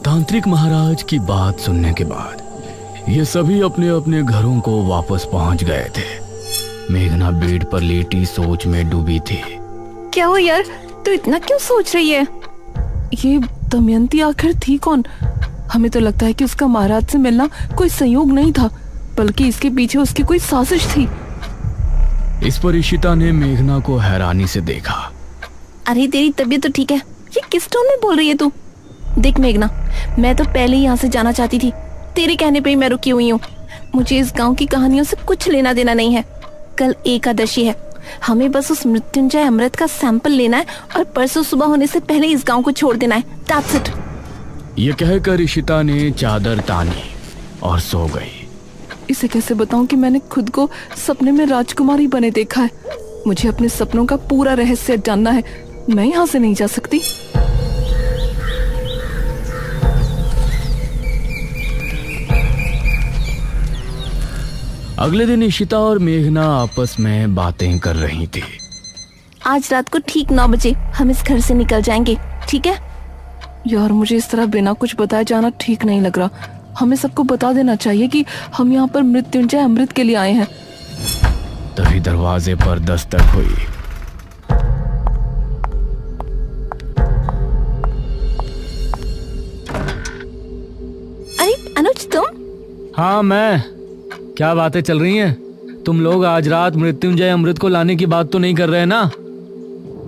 तांत्रिक महाराज की बात सुनने के बाद ये सभी अपने अपने घरों को वापस पहुंच गए थे। मेघना बेड पर लेटी सोच में डूबी थी। क्या हो यार, तू इतना क्यों सोच रही है? ये दमयंती आखिर थी कौन? हमें तो लगता है कि उसका महाराज से मिलना कोई संयोग नहीं था, बल्कि इसके पीछे उसकी कोई साजिश थी। इस पर इशिता ने मेघना को हैरानी से देखा। अरे तेरी तबीयत तो ठीक है, ये किस टोन में बोल रही है तू? देख मेघना, मैं तो पहले ही यहाँ से जाना चाहती थी, तेरे कहने पे ही मैं रुकी हुई हूँ। मुझे इस गांव की कहानियों से कुछ लेना देना नहीं है। कल एकादशी है, हमें बस उस मृत्युंजय अमृत का सैंपल लेना है और परसों सुबह होने से पहले इस गांव को छोड़ देना है। That's it। ये कहकर इशिता ने चादर तानी और सो गई। इसे कैसे बताऊं कि मैंने खुद को सपने में राजकुमारी बने देखा है। मुझे अपने सपनों का पूरा रहस्य जानना है, मैं यहाँ से नहीं जा सकती। अगले दिन इशिता और मेघना आपस में बातें कर रही थी। आज रात को ठीक 9 बजे हम इस घर से निकल जाएंगे, ठीक है? यार मुझे इस तरह बिना कुछ बताए जाना ठीक नहीं लग रहा। हमें सबको बता देना चाहिए कि हम यहाँ पर मृत्युंजय अमृत के लिए आए हैं। तभी दरवाजे पर दस्तक हुई। अरे अनुज, तुम? हाँ मैं। क्या बातें चल रही हैं? तुम लोग आज रात मृत्युंजय अमृत को लाने की बात तो नहीं कर रहे ना?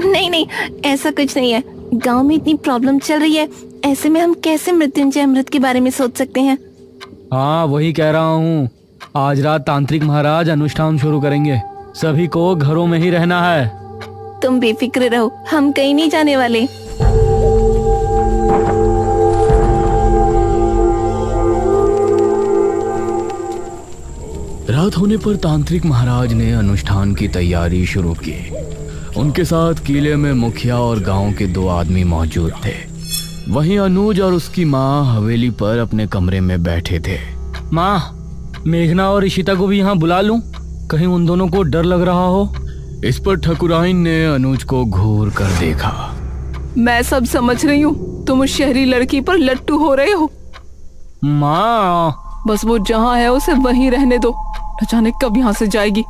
नहीं नहीं, ऐसा कुछ नहीं है। गांव में इतनी प्रॉब्लम चल रही है, ऐसे में हम कैसे मृत्युंजय अमृत के बारे में सोच सकते हैं? हाँ वही कह रहा हूँ। आज रात तांत्रिक महाराज अनुष्ठान शुरू करेंगे, सभी को घरों में ही रहना है। तुम बेफिक्र रहो, हम कहीं नहीं जाने वाले। रात होने पर तांत्रिक महाराज ने अनुष्ठान की तैयारी शुरू की। उनके साथ किले में मुखिया और गांव के 2 आदमी मौजूद थे। वहीं अनुज और उसकी माँ हवेली पर अपने कमरे में बैठे थे। माँ, मेघना और इशिता को भी यहाँ बुला लूं? कहीं उन दोनों को डर लग रहा हो। इस पर ठकुराइन ने अनुज को घूर कर देखा। मैं सब समझ रही हूँ, तुम उस शहरी लड़की पर लट्टू हो रहे हो। माँ, बस वो जहाँ है उसे वहीं रहने दो, न जाने कब यहाँ से जाएगी।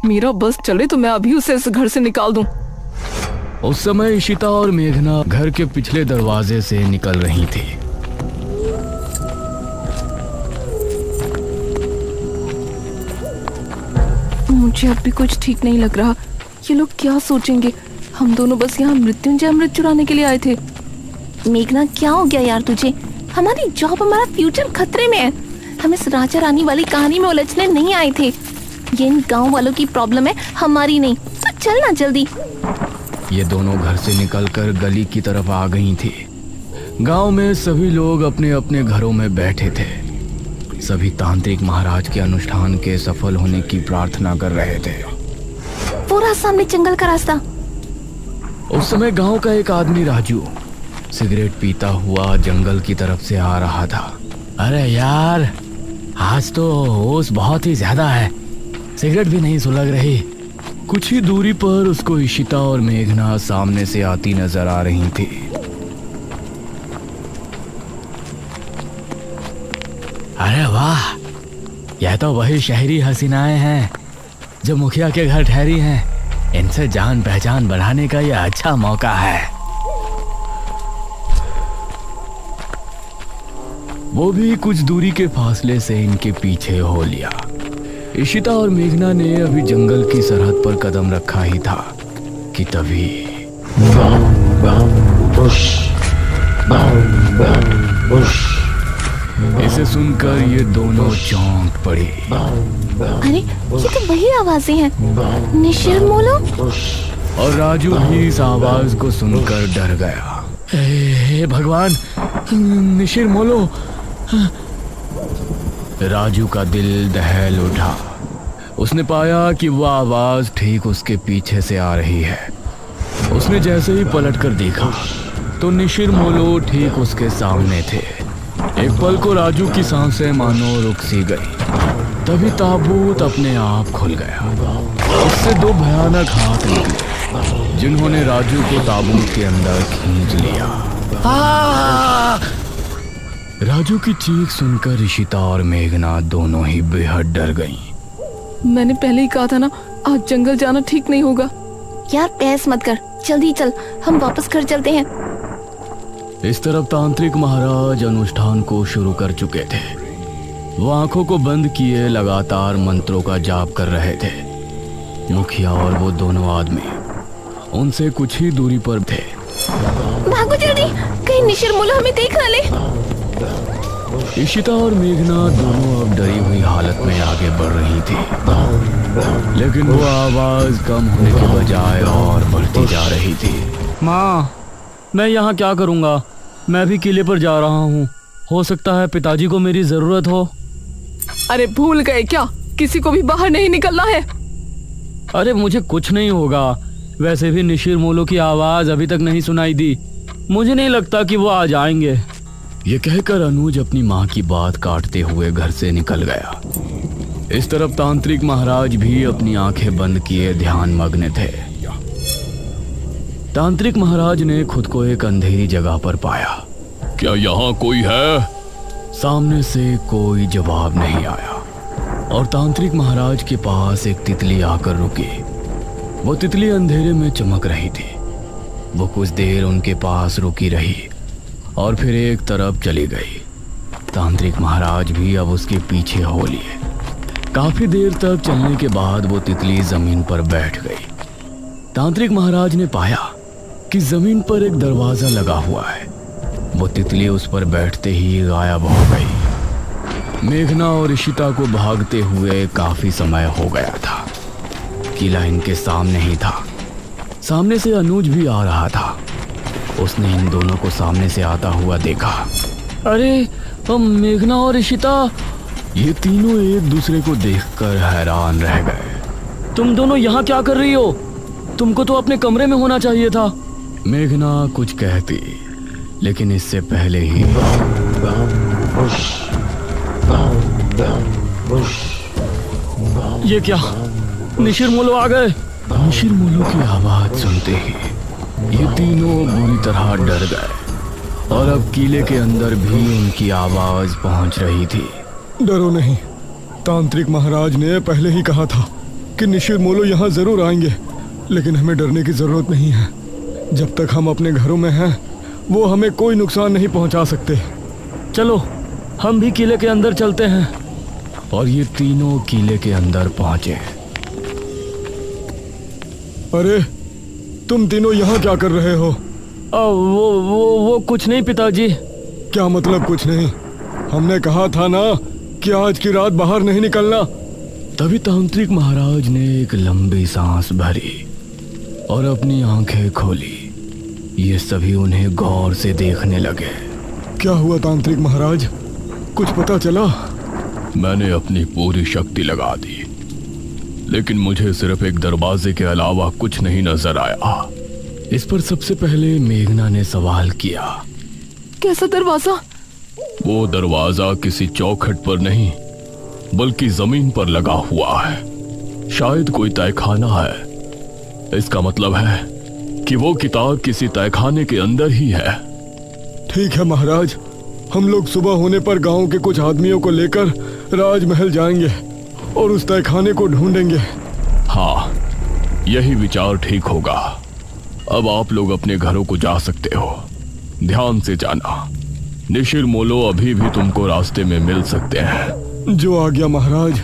मेरा बस चले तो मैं अभी उसे इस घर से निकाल दूं। उस समय इशिता और मेघना घर के पिछले दरवाजे से निकल रही थी। मुझे अब भी कुछ ठीक नहीं लग रहा। ये लोग क्या सोचेंगे? हम दोनों बस यहाँ मृत्युंजय अमृत चुराने के लिए आए थे। मेघना, क्या हो गया यार तुझे? हमारी जॉब, हमारा फ्यूचर खतरे में है। हम इस राजा रानी वाली कहानी में उलझने नहीं आए थे। ये इन गांव वालों की प्रॉब्लम है, हमारी नहीं। तो चल ना जल्दी। ये दोनों घर से निकलकर गली की तरफ आ गई थी। गांव में सभी लोग अपने अपने घरों में बैठे थे। सभी तांत्रिक महाराज के अनुष्ठान के सफल होने की प्रार्थना कर रहे थे। पूरा सामने जंगल का रास्ता। उस समय गांव का एक आदमी राजू सिगरेट पीता हुआ जंगल की तरफ से आ रहा था। अरे यार, आज तो ओस बहुत ही ज्यादा है, सिगरेट भी नहीं सुलग रही। कुछ ही दूरी पर उसको इशिता और मेघना सामने से आती नजर आ रही थी। अरे वाह, यह तो वही शहरी हसीनाएं हैं जो मुखिया के घर ठहरी हैं। इनसे जान पहचान बढ़ाने का यह अच्छा मौका है। वो भी कुछ दूरी के फासले से इनके पीछे हो लिया। इशिता और मेघना ने अभी जंगल की सरहद पर कदम रखा ही था कि तभी इसे सुनकर ये दोनों चौंक पड़ी। अरे ये तो वही आवाजें हैं, निशिर मोलो। और राजू भी इस आवाज को सुनकर डर गया। हे भगवान, निशिर मोलो। राजू का दिल दहल उठा। उसने पाया कि वह आवाज ठीक उसके पीछे से आ रही है। उसने जैसे ही पलटकर देखा तो निशिर मोलो ठीक उसके सामने थे। एक पल को राजू की सांसें मानो रुक सी गई। तभी ताबूत अपने आप खुल गया। उससे 2 भयानक हाथ निकले जिन्होंने राजू को ताबूत के अंदर खींच लिया। राजू की चीख सुनकर ऋषिता और मेघना दोनों ही बेहद डर गईं। मैंने पहले ही कहा था ना, आज जंगल जाना ठीक नहीं होगा। यार बहस मत कर, जल्दी चल, हम वापस घर चलते हैं। इस तरफ तांत्रिक महाराज अनुष्ठान को शुरू कर चुके थे। वो आंखों को बंद किए लगातार मंत्रों का जाप कर रहे थे। मुखिया और वो दोनों आदमी उनसे कुछ ही दूरी पर थे। भागो जल्दी, कहीं निशिर मुल्ला हमें देख ना ले। इशिता और मेघना दोनों अब डरी हुई हालत में आगे बढ़ रही थी, लेकिन वो आवाज कम होने की बजाय और बढ़ती जा रही थी। माँ, मैं यहाँ क्या करूँगा? मैं भी किले पर जा रहा हूँ। हो सकता है पिताजी को मेरी जरूरत हो। अरे भूल गए क्या, किसी को भी बाहर नहीं निकलना है। अरे मुझे कुछ नहीं होगा। वैसे भी निशिर मोलो की आवाज अभी तक नहीं सुनाई दी। मुझे नहीं लगता कि वो आ जाएंगे। ये कहकर अनुज अपनी माँ की बात काटते हुए घर से निकल गया। इस तरफ तांत्रिक महाराज भी अपनी आंखें बंद किए ध्यान मग्न थे। तांत्रिक महाराज ने खुद को एक अंधेरी जगह पर पाया। क्या यहाँ कोई है? सामने से कोई जवाब नहीं आया और तांत्रिक महाराज के पास एक तितली आकर रुकी। वो तितली अंधेरे में चमक रही थी। वो कुछ देर उनके पास रुकी रही और फिर एक तरफ चली गई। तांत्रिक महाराज भी अब उसके पीछे हो लिए। काफी देर तक चलने के बाद वो तितली जमीन पर बैठ गई। तांत्रिक महाराज ने पाया कि जमीन पर एक दरवाजा लगा हुआ है। वो तितली उस पर बैठते ही गायब हो गई। मेघना और ऋषिता को भागते हुए काफी समय हो गया था। किला इनके सामने ही था। सामने से अनुज भी आ रहा था। उसने इन दोनों को सामने से आता हुआ देखा। अरे मेघना और ऋषिता, ये तीनों एक दूसरे को देखकर हैरान रह गए। तुम दोनों यहाँ क्या कर रही हो? तुमको तो अपने कमरे में होना चाहिए था। मेघना कुछ कहती, लेकिन इससे पहले ही ये क्या, निशिर मोलो आ गए? निशिर मोलो की आवाज सुनते ही ये तीनों बुरी तरह डर गए और अब किले के अंदर भी उनकी आवाज पहुंच रही थी। डरो नहीं, तांत्रिक महाराज ने पहले ही कहा था कि निशिर मोलो यहाँ जरूर आएंगे, लेकिन हमें डरने की जरूरत नहीं है। जब तक हम अपने घरों में हैं, वो हमें कोई नुकसान नहीं पहुंचा सकते। चलो हम भी किले के अंदर चलते हैं। और ये तीनों किले के अंदर पहुंचे। अरे तुम तीनों यहाँ क्या कर रहे हो? वो कुछ नहीं पिताजी। क्या मतलब कुछ नहीं? हमने कहा था ना कि आज की रात बाहर नहीं निकलना। तभी तांत्रिक महाराज ने एक लंबी सांस भरी और अपनी आंखें खोली। ये सभी उन्हें गौर से देखने लगे। क्या हुआ तांत्रिक महाराज, कुछ पता चला? मैंने अपनी पूरी शक्ति लगा दी, लेकिन मुझे सिर्फ एक दरवाजे के अलावा कुछ नहीं नजर आया। इस पर सबसे पहले मेघना ने सवाल किया। कैसा दरवाजा? वो दरवाजा किसी चौखट पर नहीं बल्कि जमीन पर लगा हुआ है। शायद कोई तहखाना है। इसका मतलब है कि वो किताब किसी तहखाने के अंदर ही है। ठीक है महाराज, हम लोग सुबह होने पर गांव के कुछ आदमियों को लेकर राजमहल जाएंगे और उस तहखाने को ढूंढेंगे। हाँ, यही विचार ठीक होगा। अब आप लोग अपने घरों को जा सकते हो। ध्यान से जाना, निशिर मोलो अभी भी तुमको रास्ते में मिल सकते हैं। जो आ गया महाराज।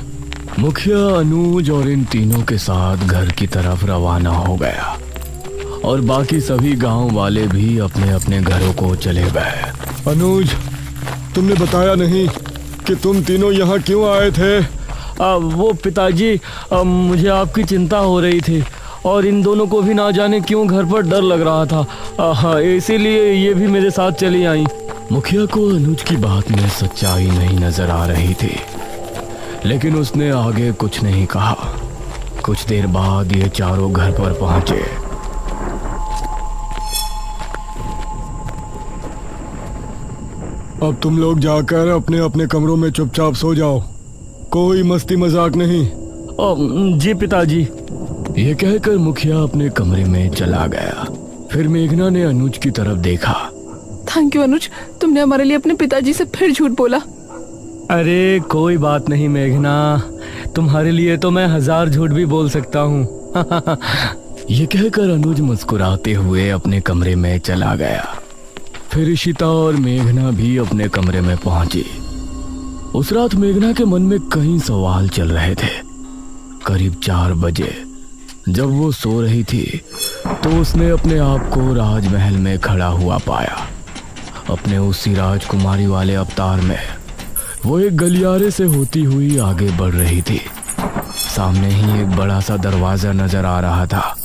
मुखिया अनुज और इन तीनों के साथ घर की तरफ रवाना हो गया और बाकी सभी गांव वाले भी अपने अपने घरों को चले गए। अनुज, तुमने बताया नहीं कि तुम तीनों यहाँ क्यों आए थे? वो पिताजी, मुझे आपकी चिंता हो रही थी और इन दोनों को भी ना जाने क्यों घर पर डर लग रहा था। इसीलिए ये भी मेरे साथ चली आई। मुखिया को अनुज की बात में सच्चाई नहीं नजर आ रही थी, लेकिन उसने आगे कुछ नहीं कहा। कुछ देर बाद ये चारों घर पर पहुंचे। अब तुम लोग जाकर अपने अपने कमरों में चुपचाप सो जाओ। कोई मस्ती मजाक नहीं। जी पिताजी। ये कहकर मुखिया अपने कमरे में चला गया। फिर मेघना ने अनुज की तरफ देखा। थैंक यू अनुज, तुमने हमारे लिए अपने पिताजी से फिर झूठ बोला। अरे कोई बात नहीं मेघना, तुम्हारे लिए तो मैं 1000 झूठ भी बोल सकता हूँ। ये कहकर अनुज मुस्कुराते हुए अपने कमरे में चला गया। फिर इशिता और मेघना भी अपने कमरे में पहुंची। उस रात मेघना के मन में कई सवाल चल रहे थे। करीब 4 बजे जब वो सो रही थी तो उसने अपने आप को राजमहल में खड़ा हुआ पाया। अपने उसी राजकुमारी वाले अवतार में वो एक गलियारे से होती हुई आगे बढ़ रही थी। सामने ही एक बड़ा सा दरवाजा नजर आ रहा था।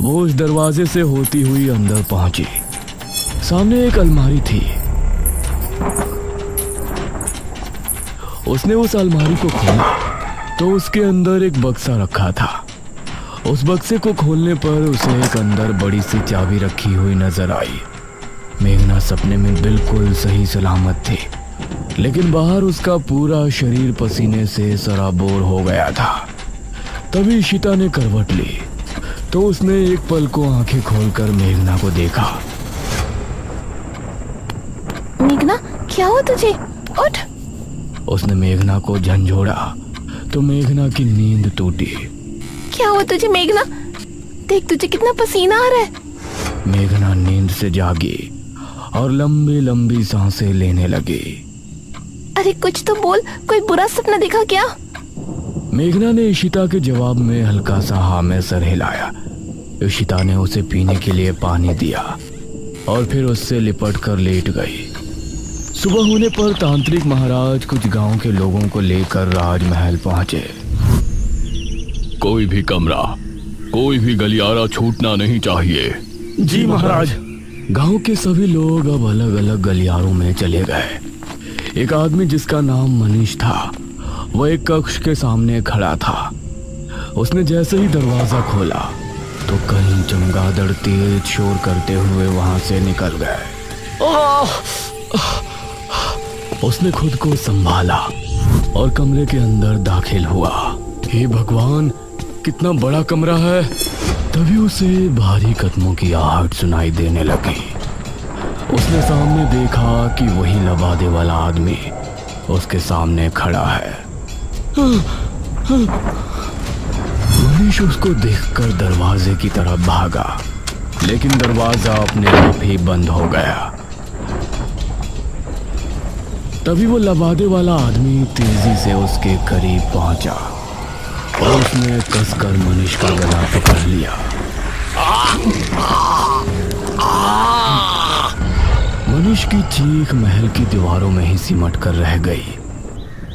वो उस दरवाजे से होती हुई अंदर पहुंची। सामने एक अलमारी थी। उसने उस अलमारी को खोला तो उसके अंदर एक बक्सा रखा था। उस बक्से को खोलने पर उसे एक अंदर बड़ी सी चाबी रखी हुई नजर आई। मेघना सपने में बिल्कुल सही सलामत थी, लेकिन बाहर उसका पूरा शरीर पसीने से सराबोर हो गया था। तभी इशिता ने करवट ली तो उसने एक पल को आंखें खोलकर मेघना को देखा। मेघना, क्या हुआ तुझे? उठ। उसने मेघना को झंझोड़ा तो मेघना की नींद टूटी। क्या हुआ तुझे मेघना? देख तुझे कितना पसीना आ रहा है। मेघना नींद से जागी और लंबी लंबी सांसें लेने लगी। अरे कुछ तो बोल, कोई बुरा सपना देखा क्या? मेघना ने इशिता के जवाब में हल्का सा हाँ में सर हिलाया। इशिता ने उसे पीने के लिए पानी दिया और फिर उससे लिपट कर लेट गई। सुबह होने पर तांत्रिक महाराज कुछ गांव के लोगों को लेकर राजमहल पहुंचे। कोई भी कमरा, कोई भी गलियारा छूटना नहीं चाहिए। जी महाराज। गांव के सभी लोग अब अलग अलग गलियारों में चले गए। एक आदमी जिसका नाम मनीष था, वह एक कक्ष के सामने खड़ा था। उसने जैसे ही दरवाजा खोला तो कई चमगादड़ तेज शोर करते हुए वहां से निकल गए। उसने खुद को संभाला और कमरे के अंदर दाखिल हुआ। हे भगवान, कितना बड़ा कमरा है। तभी उसे भारी कदमों की आहट सुनाई देने लगी। उसने सामने देखा कि वही लबादे वाला आदमी उसके सामने खड़ा है। मनीष उसको देखकर दरवाजे की तरफ भागा, लेकिन दरवाजा अपने आप ही बंद हो गया। तभी वो लबादे वाला आदमी तेजी से उसके करीब पहुंचा और उसने कसकर मनीष का गला पकड़ लिया। मनीष की चीख महल की दीवारों में ही सिमट कर रह गई।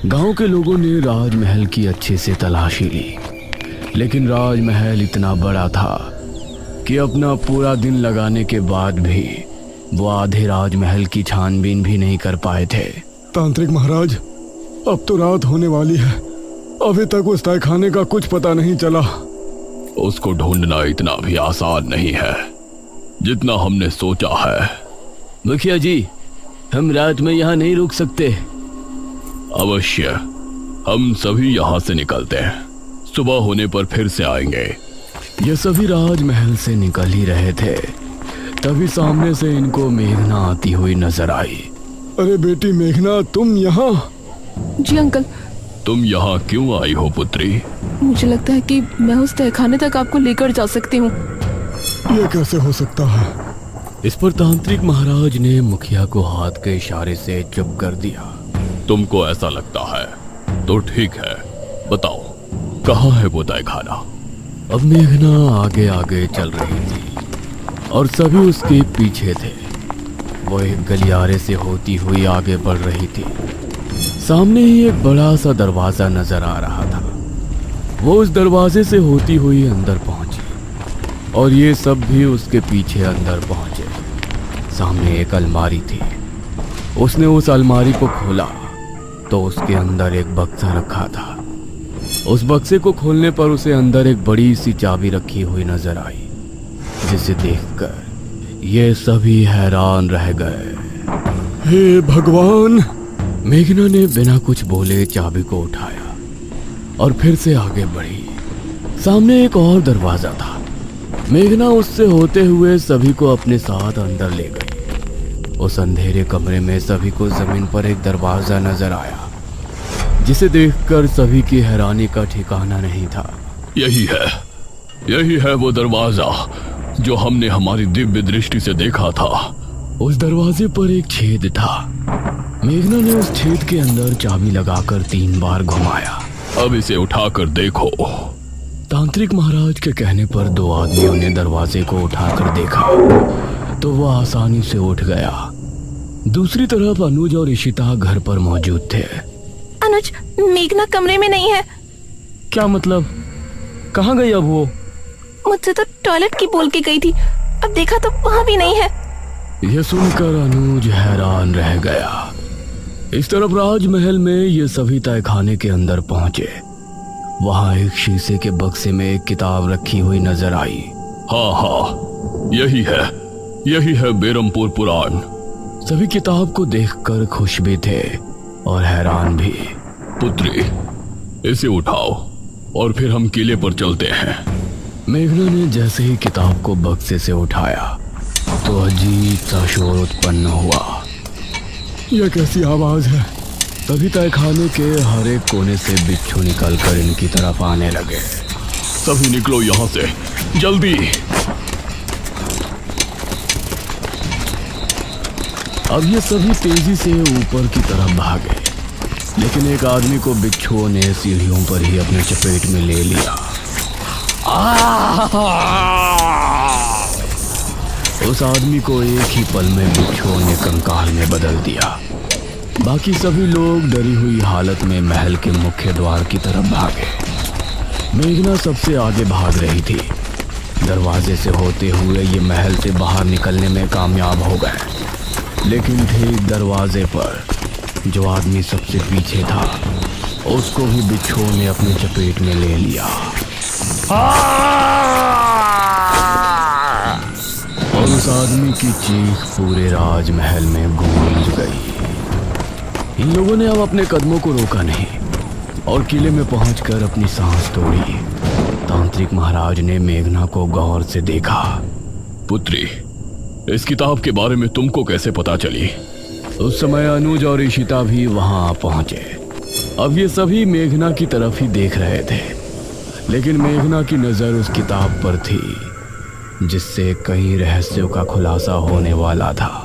गांव के लोगों ने राजमहल की अच्छे से तलाशी ली, लेकिन राजमहल इतना बड़ा था कि अपना पूरा दिन लगाने के बाद भी वो आधे राजमहल की छानबीन भी नहीं कर पाए थे। तांत्रिक महाराज, अब तो रात होने वाली है। अभी तक उस तहखाने का कुछ पता नहीं चला। उसको ढूंढना इतना भी आसान नहीं है जितना हमने सोचा है। मुखिया जी, हम रात में यहाँ नहीं रुक सकते। अवश्य, हम सभी यहाँ से निकलते हैं। सुबह होने पर फिर से आएंगे। ये सभी राजमहल से निकल ही रहे थे, तभी सामने से इनको मेघना आती हुई नजर आई। अरे बेटी मेघना, तुम यहाँ? जी अंकल। तुम यहाँ क्यों आई हो पुत्री? मुझे लगता है कि मैं उस तहखाने तक आपको लेकर जा सकती हूँ। ये कैसे हो सकता है? इस पर तांत्रिक महाराज ने मुखिया को हाथ के इशारे से चुप कर दिया। तुमको ऐसा लगता है तो ठीक है, बताओ कहाँ है वो तहखाना? अब मेघना आगे आगे चल रही थी और सभी उसके पीछे थे। वो एक गलियारे से होती हुई आगे बढ़ रही थी। सामने ही एक बड़ा सा दरवाजा नजर आ रहा था। वो उस दरवाजे से होती हुई अंदर पहुंची और ये सब भी उसके पीछे अंदर पहुंचे। सामने एक अलमारी थी। उसने उस अलमारी को खोला तो उसके अंदर एक बक्सा रखा था। उस बक्से को खोलने पर उसे अंदर एक बड़ी सी चाबी रखी हुई नजर आई, जिसे देखकर ये सभी हैरान रह गए। हे भगवान! मेघना ने बिना कुछ बोले चाबी को उठाया और फिर से आगे बढ़ी। सामने एक और दरवाजा था। मेघना उससे होते हुए सभी को अपने साथ अंदर ले गई। उस अंधेरे कमरे में सभी को जमीन पर एक दरवाजा नजर आया, जिसे देखकर सभी की हैरानी का ठिकाना नहीं था। यही है वो दरवाजा जो हमने हमारी दिव्य दृष्टि से देखा था। उस दरवाजे पर एक छेद था। मेघना ने उस छेद के अंदर चाबी लगाकर 3 बार घुमाया। अब इसे उठाकर देखो। तांत्रिक महाराज के कहने पर 2 आदमियों ने दरवाजे को उठाकर देखा तो वह आसानी से उठ गया। दूसरी तरफ अनुज और इशिता घर पर मौजूद थे। अनुज, मेघना कमरे में नहीं है। क्या मतलब? कहाँ गई अब वो? मुझसे तो टॉयलेट की बोल के गई थी, अब देखा तो वहाँ भी नहीं है। यह सुनकर अनुज हैरान रह गया। इस तरफ राजमहल में ये सभी तहखाने के अंदर पहुंचे। वहां एक शीशे के बक्से में एक किताब रखी हुई नजर आई। हाँ, यही है बेरमपुर पुराण। सभी किताब को देखकर खुश भी थे और हैरान भी। पुत्री, इसे उठाओ और फिर हम किले पर चलते हैं। मेघना ने जैसे ही किताब को बक्से से उठाया तो अजीब सा शोर उत्पन्न हुआ। यह कैसी आवाज है? तभी तहखाने के हर एक कोने से बिच्छू निकलकर इनकी तरफ आने लगे। सभी निकलो यहाँ से, जल्दी। अब ये सभी तेजी से ऊपर की तरफ भागे, लेकिन एक आदमी को बिच्छुओं ने सीढ़ियों पर ही अपने चपेट में ले लिया। उस आदमी को एक ही पल में बिच्छुओं ने कंकाल में बदल दिया। बाकी सभी लोग डरी हुई हालत में महल के मुख्य द्वार की तरफ भागे। मेघना सबसे आगे भाग रही थी। दरवाजे से होते हुए ये महल से बाहर निकलने में कामयाब हो गए, लेकिन ठीक दरवाजे पर जो आदमी सबसे पीछे था उसको भी बिच्छुओं ने अपने चपेट में ले लिया और उस आदमी की चीख पूरे राजमहल में गूंज गई। इन लोगों ने अब अपने कदमों को रोका नहीं और किले में पहुंचकर अपनी सांस तोड़ी। तांत्रिक महाराज ने मेघना को गौर से देखा। पुत्री, इस किताब के बारे में तुमको कैसे पता चली? उस समय अनुज और इशिता भी वहां पहुंचे। अब ये सभी मेघना की तरफ ही देख रहे थे, लेकिन मेघना की नजर उस किताब पर थी जिससे कई रहस्यों का खुलासा होने वाला था।